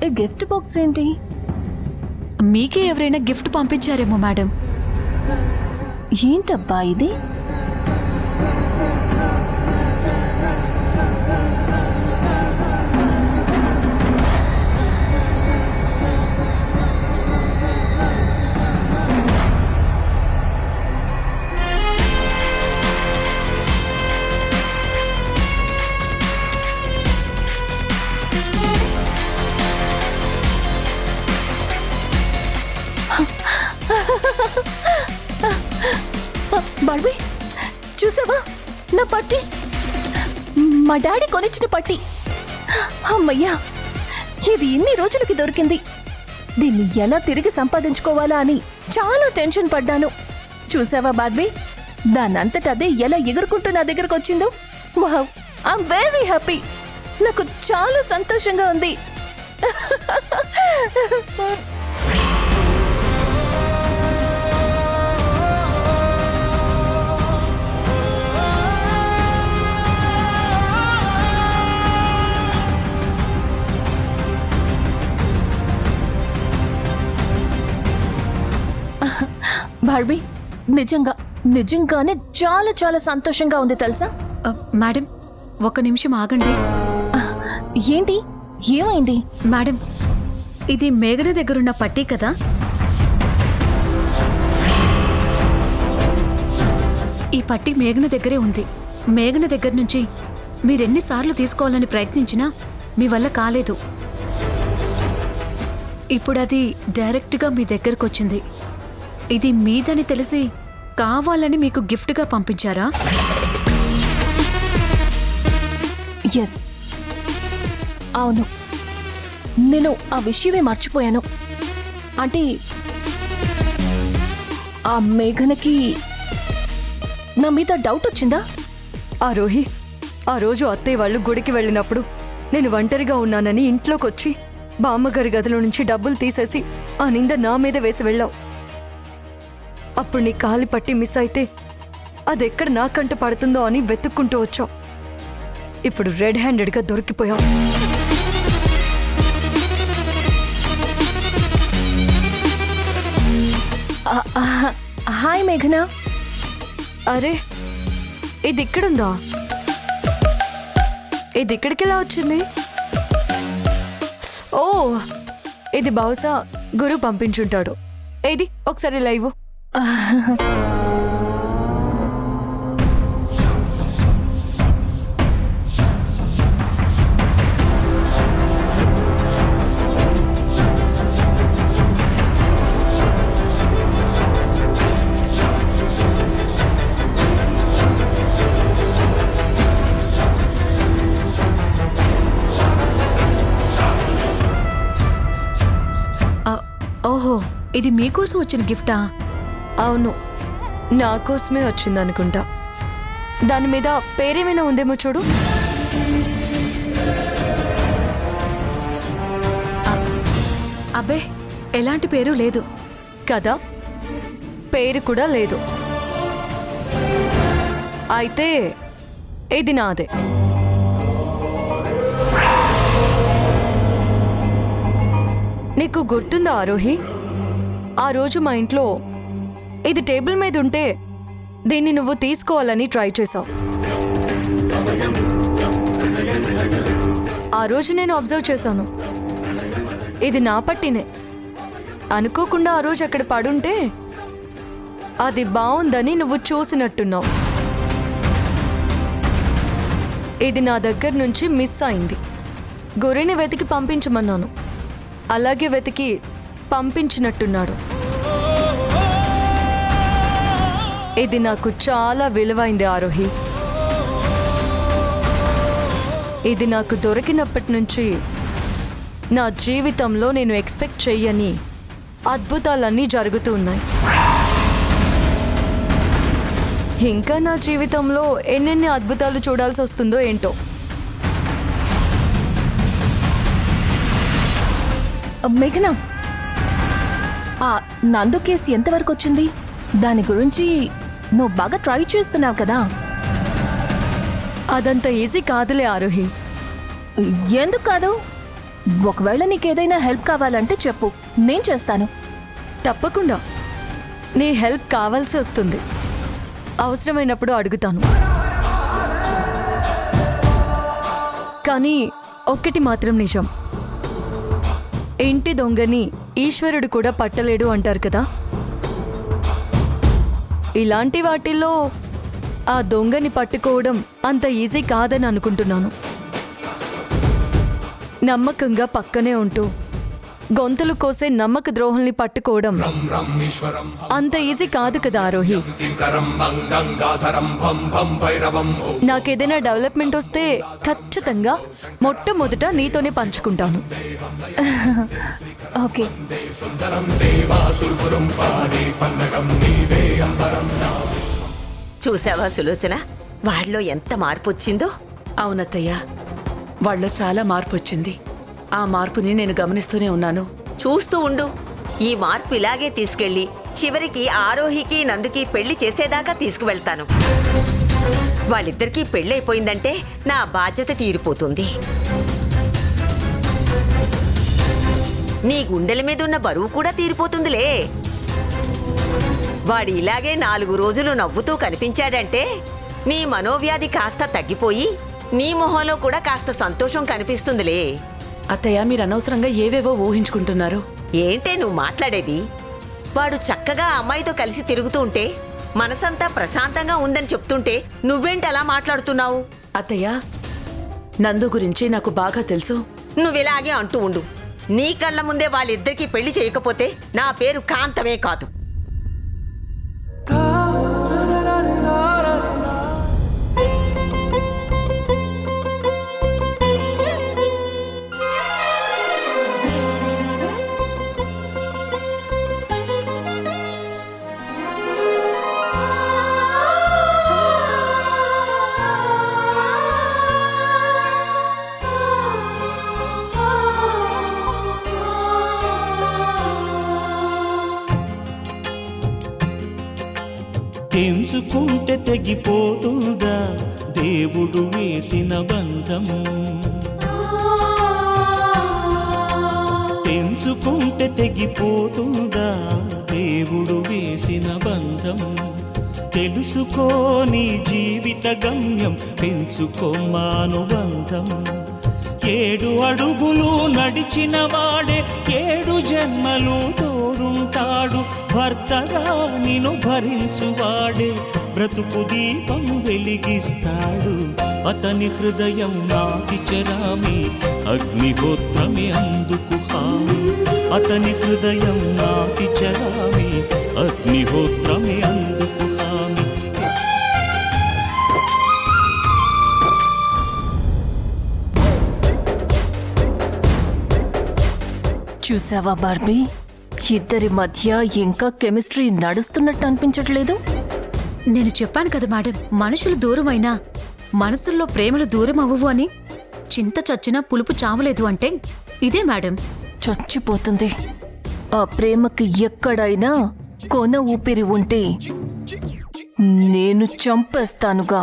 ఈ gift box ఏంటి? మీకే ఎవరైనా గిఫ్ట్ పంపించారేమో మేడం. ఏంటబ్బా ఇది? బార్బీ, చూసావా నా పట్టి? మా డాడీ కొనిచ్చిన పట్టి. అమ్మయ్యా, ఇది ఇన్ని రోజులకి దొరికింది. దీన్ని ఎలా తిరిగి సంపాదించుకోవాలా అని చాలా టెన్షన్ పడ్డాను. చూసావా బార్బీ, దానంతట అదే ఎలా ఎగురుకుంటూ నా దగ్గరకు వచ్చిందో. Wow, I'm very happy. నాకు చాలా సంతోషంగా ఉంది. బార్బీ, నిజంగానే చాలా చాలా సంతోషంగా ఉంది తెలుసా? మేడం, ఒక నిమిషం ఆగండి. ఏంటి, ఏమైంది? మేడం, ఇది మేఘన దగ్గరున్న పట్టీ కదా? ఈ పట్టీ మేఘన దగ్గరే ఉంది. మేఘన దగ్గర నుంచి మీరెన్నిసార్లు తీసుకోవాలని ప్రయత్నించినా మీ వల్ల కాలేదు. ఇప్పుడు అది డైరెక్ట్గా మీ దగ్గరకు వచ్చింది. ఇది మీదని తెలిసి కావాలని మీకు గిఫ్ట్గా పంపించారా? ఎస్, అవును. నేను ఆ విషయమే మర్చిపోయాను. అంటే ఆ మేఘనకి నా మీద డౌట్ వచ్చిందా? ఆరోహి, ఆ రోజు అత్తయ్య వాళ్ళు గుడికి వెళ్ళినప్పుడు నేను ఒంటరిగా ఉన్నానని ఇంట్లోకి వచ్చి బామ్మగారి గదిలో నుంచి డబ్బులు తీసేసి ఆ నింద నా మీద వేసి వెళ్ళావు. అప్పుడు నీ కాలి పట్టి మిస్ అయితే అదెక్కడ నా కంట పడుతుందో అని వెతుక్కుంటూ వచ్చావు. ఇప్పుడు రెడ్ హ్యాండెడ్గా దొరికిపోయావు. హాయ్ మేఘనా. అరే, ఇది ఇక్కడుందా? ఇది ఇక్కడికి ఎలా వచ్చింది? ఓ, ఇది బహుశా గురు పంపించుంటాడు. ఏది ఒకసారి లైవ్. ఓహో, ఇది మీకోసం వచ్చిన గిఫ్టా? అవును, నా కోసమే వచ్చిందనుకుంటా. దాని మీద పేరేమైనా ఉందేమో చూడు. అబ్బే, ఎలాంటి పేరు లేదు కదా, పేరు కూడా లేదు. అయితే ఇది నాదే. నీకు గుర్తుందా ఆరోహి, ఆ రోజు మా ఇంట్లో ఇది టేబుల్ మీద ఉంటే దీన్ని నువ్వు తీసుకోవాలని ట్రై చేశావు. ఆ రోజు నేను అబ్జర్వ్ చేశాను. ఇది నా పట్టినే. అనుకోకుండా ఆ రోజు అక్కడ పడుంటే అది బాగుందని నువ్వు చూసినట్టున్నావు. ఇది నా దగ్గర నుంచి మిస్ అయింది. గురిని వెతికి పంపించమన్నాను. అలాగే వెతికి పంపించినట్టున్నాడు. ఇది నాకు చాలా విలువైంది ఆరోహి. ఇది నాకు దొరికినప్పటి నుంచి నా జీవితంలో నేను ఎక్స్పెక్ట్ చెయ్యని అద్భుతాలన్నీ జరుగుతూ ఉన్నాయి. ఇంకా నా జీవితంలో ఎన్నెన్ని అద్భుతాలు చూడాల్సి వస్తుందో ఏంటో. మేఘనా, ఆ నందు కేసు ఎంతవరకు వచ్చింది? దాని గురించి నువ్వు బాగా ట్రై చేస్తున్నావు కదా. అదంత ఈజీ కాదులే ఆరోహి. ఎందుకు కాదు? ఒకవేళ నీకేదైనా హెల్ప్ కావాలంటే చెప్పు, నేను చేస్తాను. తప్పకుండా నీ హెల్ప్ కావాల్సి వస్తుంది. అవసరమైనప్పుడు అడుగుతాను. కానీ ఒక్కటి మాత్రం నిజం, ఇంటి దొంగని ఈశ్వరుడు కూడా పట్టలేడు అంటారు కదా. ఇలాంటి వాటిల్లో ఆ దొంగని పట్టుకోవడం అంత ఈజీ కాదని అనుకుంటున్నాను. నమ్మకంగా పక్కనే ఉంటూ గొంతులు కోసే నమ్మక ద్రోహుల్ని పట్టుకోవడం అంత ఈజీ కాదు కదా ఆరోహి. నాకేదైనా డెవలప్మెంట్ వస్తే ఖచ్చితంగా మొట్టమొదట నీతోనే పంచుకుంటాను. ఓకే. చూసావా సులోచన, వాళ్ళలో ఎంత మార్పు వచ్చిందో? అవునత్తయ్య, వాళ్ళలో చాలా మార్పు వచ్చింది. ఆ మార్పుని నేను గమనిస్తూనే ఉన్నాను. చూస్తూ ఉండు. ఈ మార్పు ఇలాగే తీసుకెళ్లి చివరికి ఆరోహికి నందుకి పెళ్లి చేసేదాకా తీసుకువెళ్తాను. వాళ్ళిద్దరికీ పెళ్ళైపోయిందంటే నా బాధ్యత తీరిపోతుంది. నీ గుండెల మీద ఉన్న బరువు కూడా తీరిపోతుందిలే. వాడు ఇలాగే 4 రోజులు నవ్వుతూ కనిపించాడంటే నీ మనోవ్యాధి కాస్త తగ్గిపోయి నీ మొహంలో కూడా కాస్త సంతోషం కనిపిస్తుందిలే. అత్తయ్య, మీరు అనవసరంగా ఏవేవో ఊహించుకుంటున్నారు. ఏంటే నువ్వు మాట్లాడేది? వాడు చక్కగా అమ్మాయితో కలిసి తిరుగుతూ ఉంటే మనసంతా ప్రశాంతంగా ఉందని చెప్తుంటే నువ్వేంటి అలా మాట్లాడుతున్నావు? అత్తయ్య, నందు గురించి నాకు బాగా తెలుసు. నువ్విలాగే అంటూ ఉండు. నీ కళ్ళ ముందే వాళ్ళిద్దరికీ పెళ్లి చేయకపోతే నా పేరు కాంతమే కాదు. తెంచుకుంటే తెగిపోతుందా దేవుడు వేసిన బంధం? తెంచుకుంటే తెగిపోతుందా దేవుడు వేసిన బంధం? తెలుసుకోని జీవిత గమ్యం, పెంచుకోమానుబంధం. 7 అడుగులు నడిచిన వాడే 7 జన్మలు తోడుంటాడు. భర్తగా నిన్ను భరించువాడే బ్రతుకు దీపం వెలిగిస్తాడు. అతని హృదయం నాటి చరామి, అగ్నిహోత్రమే అందుకు హామీ. అతని హృదయం నాటి చరామి, అగ్నిహోత్రమే అందుకు హామీ. చూసావా బార్బీ, ఇద్దరి మధ్య ఇంకా కెమిస్ట్రీ నడుస్తున్నట్టు అనిపించట్లేదు. నేను చెప్పాను కదా మేడం, మనుషులు దూరమైనా మనసుల్లో ప్రేమలు దూరం అవ్వవు అని. చింత చచ్చినా పులుపు చావలేదు అంటే ఇదే మేడం. చచ్చిపోతుంది. ఆ ప్రేమకి ఎక్కడైనా కొన ఊపిరి ఉంటే నేను చంపేస్తానుగా.